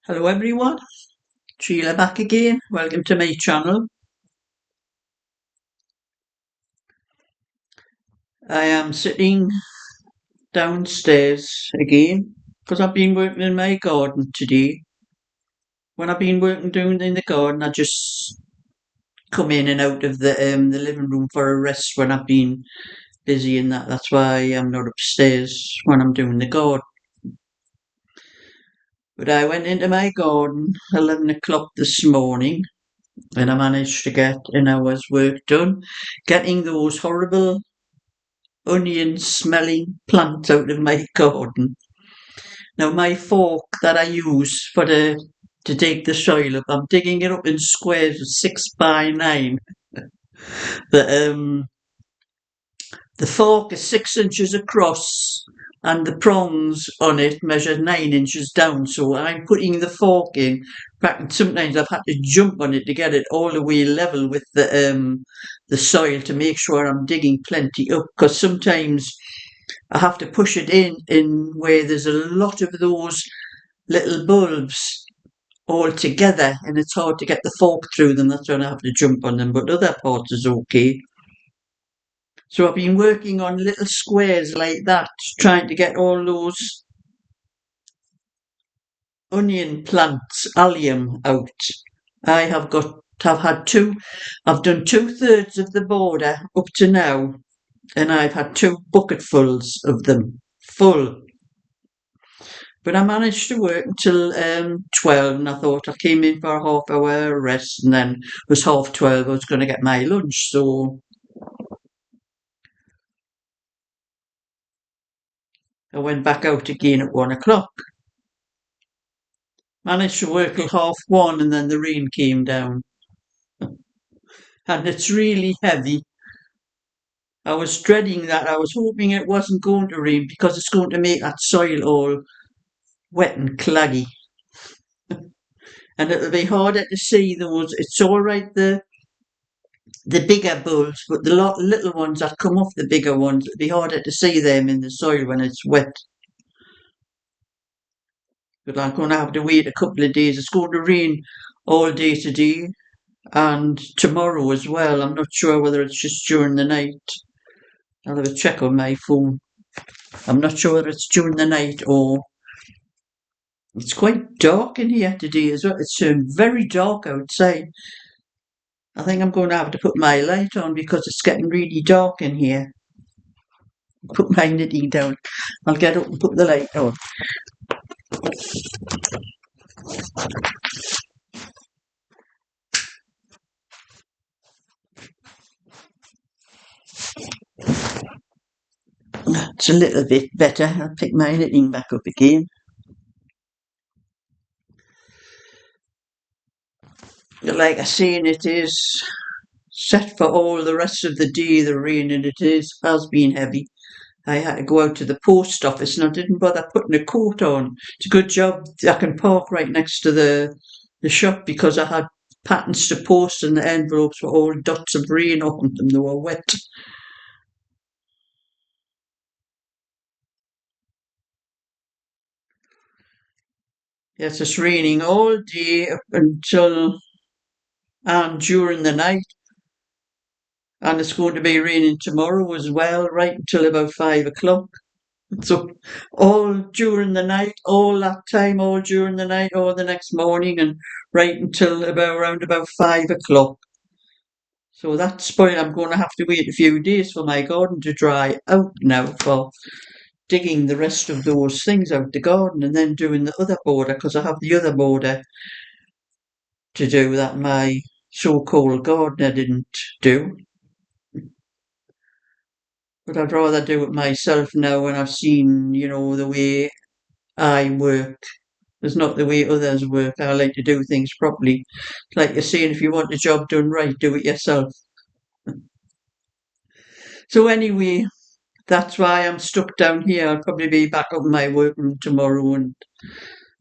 Hello everyone, Sheila back again. Welcome to my channel. I am sitting downstairs again because I've been working in my garden today. When I've been working down in the garden, I just come in and out of the living room for a rest when I've been busy and that. That's why I'm not upstairs when I'm doing the garden. But I went into my garden 11 o'clock this morning and I managed to get an hour's work done, getting those horrible onion smelling plants out of my garden. Now my fork that I use to dig the soil up, I'm digging it up in squares of 6 by 9. The the fork is 6 inches across and the prongs on it measure 9 inches down. So I'm putting the fork in. Sometimes I've had to jump on it to get it all the way level with the soil to make sure I'm digging plenty up. Because sometimes I have to push it in where there's a lot of those little bulbs all together, and it's hard to get the fork through them. That's when I have to jump on them, but other parts is okay. So I've been working on little squares like that, trying to get all those onion plants, allium out. I have had two, I've done 2/3 of the border up to now, and I've had 2 bucketfuls of them full. But I managed to work until 12, and I thought I came in for a half-hour rest, and then it was 12:30. I was going to get my lunch, so I went back out again at 1 o'clock. Managed to work till 1:30, and then the rain came down, and it's really heavy. I was dreading that. I was hoping it wasn't going to rain because it's going to make that soil all wet and claggy, and it'll be harder to see those. It's all right, the bigger bulbs, but the little ones that come off the bigger ones, it'd be harder to see them in the soil when it's wet. But I'm going to have to wait a couple of days. It's going to rain all day today and tomorrow as well. I'm not sure whether it's just during the night. I'll have a check on my phone. I'm not sure whether it's during the night or it's quite dark in here today as well. It's very dark outside. I think I'm going to have to put my light on because it's getting really dark in here. Put my knitting down. I'll get up and put the light on. It's a little bit better. I'll pick my knitting back up again. Like I say, it is set for all the rest of the day, the rain, and has been heavy. I had to go out to the post office and I didn't bother putting a coat on. It's a good job I can park right next to the shop because I had patterns to post and the envelopes were all dots of rain on them. They were wet. Yes, it's raining all day up until and during the night. And it's going to be raining tomorrow as well, right until about 5 o'clock. So all during the night, all that time, all during the night, all the next morning, and right until around about 5 o'clock. So that's why I'm going to have to wait a few days for my garden to dry out now for digging the rest of those things out the garden and then doing the other border because I have the other border to do that my so-called gardener didn't do. But I'd rather do it myself now when I've seen, the way I work. It's not the way others work. I like to do things properly. Like you're saying, if you want the job done right, do it yourself. So anyway, that's why I'm stuck down here. I'll probably be back up in my workroom tomorrow and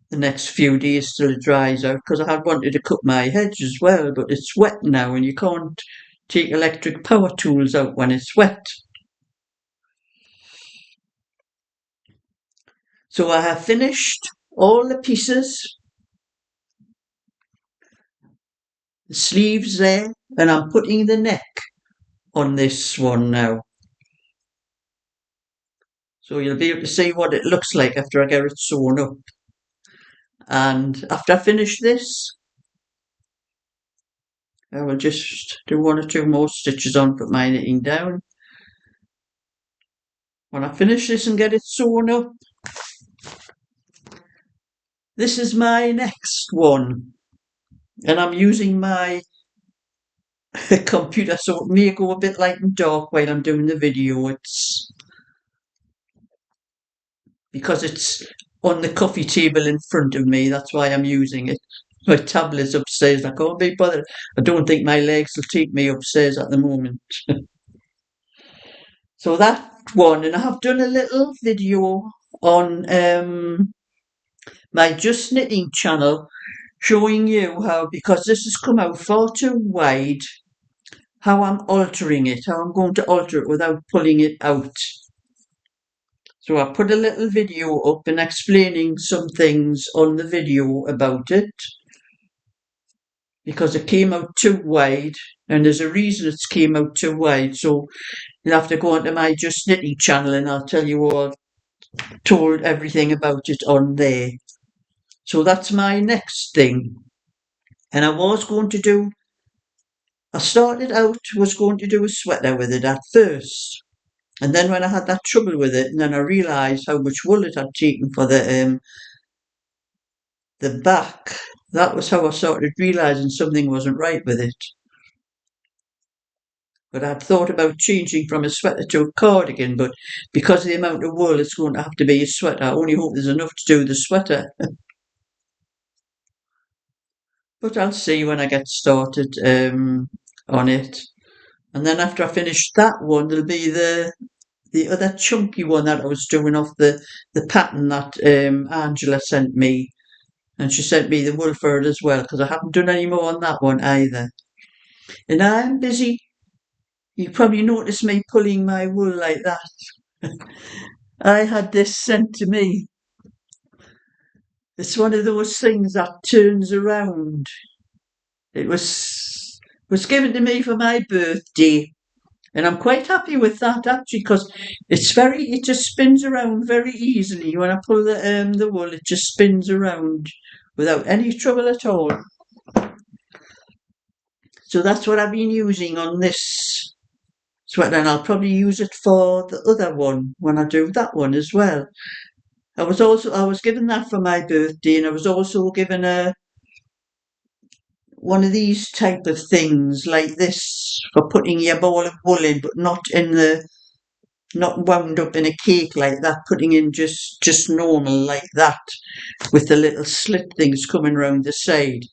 the next few days till it dries out because I had wanted to cut my hedge as well, but it's wet now and you can't take electric power tools out when it's wet. So I have finished all the pieces the sleeves there, and I'm putting the neck on this one now. So you'll be able to see what it looks like after I get it sewn up. And after I finish this, I will just do 1 or 2 more stitches on, put my knitting down. When I finish this and get it sewn up, this is my next one. And I'm using my computer, so it may go a bit light and dark while I'm doing the video. It's because it's on the coffee table in front of me, that's why I'm using it. My tablet's upstairs, I can't be bothered. I don't think my legs will take me upstairs at the moment. So that one, and I have done a little video on my Just Knitting channel showing you how, because this has come out far too wide, how I'm altering it, how I'm going to alter it without pulling it out. So I put a little video up and explaining some things on the video about it, because it came out too wide, and there's a reason it came out too wide. So you'll have to go onto my Just Knitting channel and I'll tell you all, told everything about it on there. So that's my next thing. And I started out, was going to do a sweater with it at first. And then when I had that trouble with it, and then I realised how much wool it had taken for the back, that was how I started realising something wasn't right with it. But I'd thought about changing from a sweater to a cardigan, but because of the amount of wool, it's going to have to be a sweater. I only hope there's enough to do the sweater. But I'll see when I get started on it. And then after I finish that one, there'll be the other chunky one that I was doing off the pattern that Angela sent me. And she sent me the wool for it as well, because I haven't done any more on that one either. And I'm busy. You probably noticed me pulling my wool like that. I had this sent to me. It's one of those things that turns around. It was given to me for my birthday. And I'm quite happy with that actually, because it just spins around very easily. When I pull the wool, it just spins around without any trouble at all. So that's what I've been using on this sweater, and I'll probably use it for the other one when I do that one as well. I was given that for my birthday, and I was also given one of these type of things like this for putting your ball of wool in, but not wound up in a cake like that, putting in just normal like that, with the little slit things coming round the side.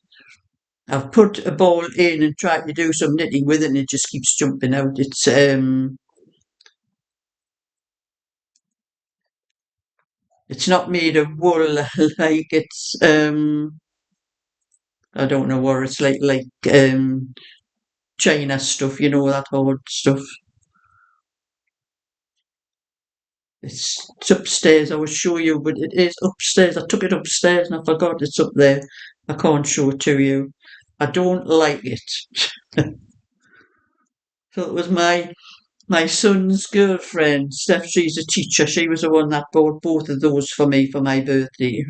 I've put a ball in and tried to do some knitting with it, and it just keeps jumping out. It's not made of wool, like it's I don't know what it's like China stuff, that hard stuff. It's upstairs, I will show you, but it is upstairs. I took it upstairs and I forgot it's up there. I can't show it to you. I don't like it. So it was my son's girlfriend, Steph, she's a teacher. She was the one that bought both of those for me for my birthday.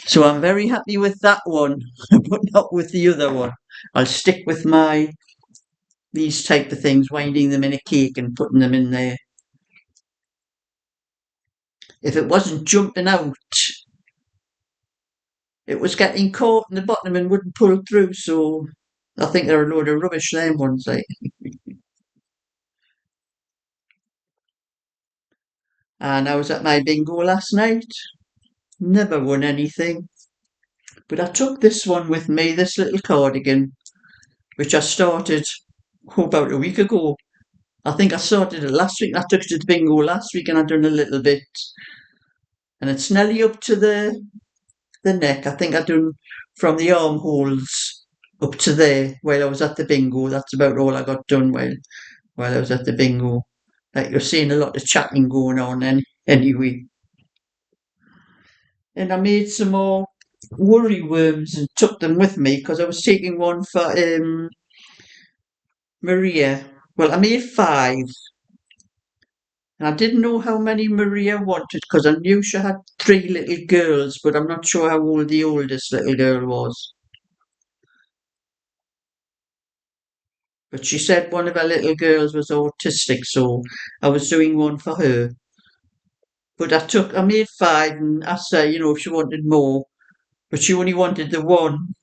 So I'm very happy with that one, but not with the other one. I'll stick with these type of things, winding them in a cake and putting them in there. If it wasn't jumping out, it was getting caught in the bottom and wouldn't pull through, so I think they're a load of rubbish, them ones, like. And I was at my bingo last night. Never won anything. But I took this one with me, this little cardigan, which I started about a week ago. I think I started it last week. I took it to the bingo last week and I've done a little bit. And it's nearly up to the neck. I think I've done from the armholes up to there while I was at the bingo. That's about all I got done while I was at the bingo. Like you're seeing a lot of chatting going on anyway. And I made some more worry worms and took them with me because I was taking one for Maria. Well, I made 5. And I didn't know how many Maria wanted because I knew she had 3 little girls, but I'm not sure how old the oldest little girl was. But she said one of her little girls was autistic, so I was doing one for her. But I made 5 and asked her, if she wanted more, but she only wanted the one.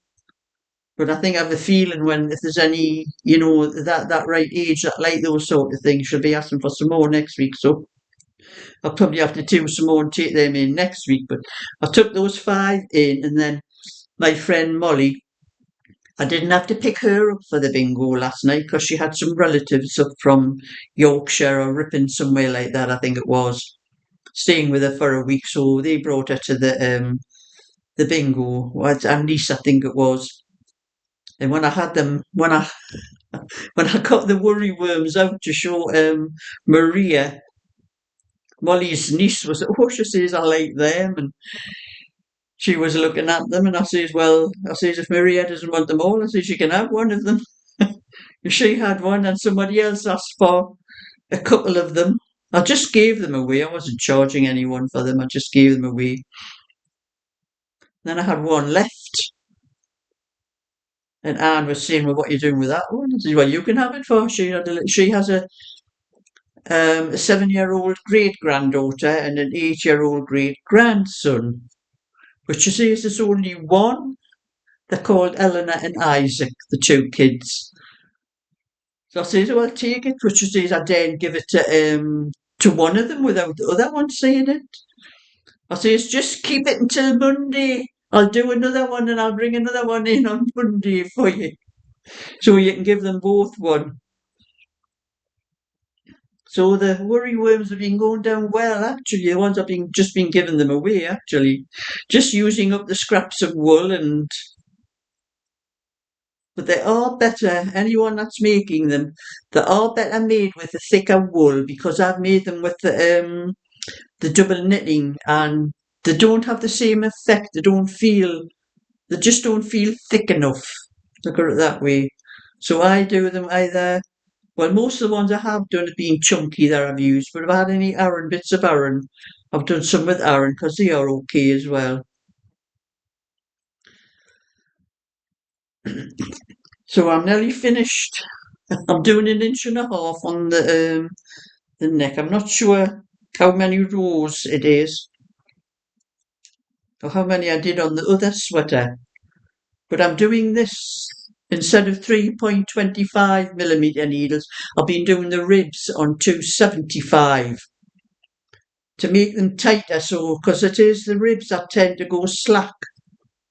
But I think I have a feeling if there's any, that right age that like those sort of things, she'll be asking for some more next week. So I'll probably have to do some more and take them in next week. But I took those 5 in, and then my friend Molly, I didn't have to pick her up for the bingo last night because she had some relatives up from Yorkshire or Ripon, somewhere like that, I think it was, staying with her for a week. So they brought her to the bingo, at least I think it was. And when I had them, when I got the worry worms out to show Maria, Molly's niece was, oh, she says, I like them. And she was looking at them, and I says, if Maria doesn't want them all, I says, you can have one of them. She had one, and somebody else asked for a couple of them. I just gave them away. I wasn't charging anyone for them. I just gave them away. Then I had one left, and Anne was saying, "Well, what are you doing with that one?" I said, "Well, you can have it for." She has a 7-year-old great granddaughter and an 8-year-old great grandson. But she says there's only one. They're called Eleanor and Isaac, the 2 kids. So I says, well, take it. But she says I daren't give it to one of them without the other one saying it. I says, just keep it until Monday. I'll do another one and I'll bring another one in on Monday for you. So you can give them both one. So the worry worms have been going down well, actually. The ones I've just been giving them away, actually. Just using up the scraps of wool but they are better, anyone that's making them, they are better made with the thicker wool because I've made them with the double knitting and they don't have the same effect. They just don't feel thick enough. Look at it that way. So I do them either, well, most of the ones I have done have been chunky that I've used, but if I had any Aran, bits of Aran, I've done some with Aran because they are okay as well. So I'm nearly finished. I'm doing 1.5 inches on the neck. I'm not sure how many rows it is or how many I did on the other sweater, but I'm doing this instead of 3.25mm needles. I've been doing the ribs on 275 to make them tighter. So, because it is the ribs that tend to go slack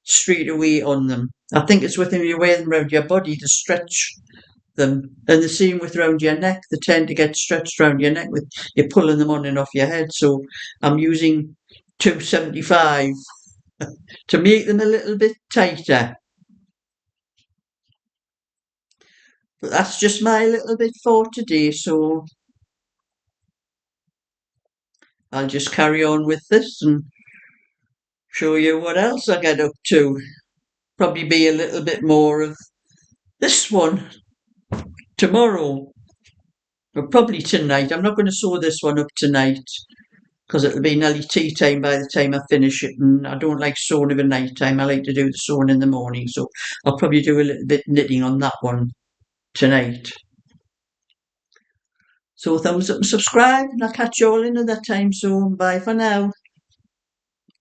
straight away on them. I think it's when you wear them around your body to stretch them. And the same with round your neck. They tend to get stretched round your neck with you pulling them on and off your head. So I'm using 275 to make them a little bit tighter. But that's just my little bit for today. So I'll just carry on with this and show you what else I get up to. Probably be a little bit more of this one tomorrow. Or probably tonight. I'm not going to sew this one up tonight because it'll be nearly tea time by the time I finish it, and I don't like sewing over night time. I like to do the sewing in the morning, so I'll probably do a little bit knitting on that one tonight. So thumbs up and subscribe, and I'll catch you all another time soon. Bye for now.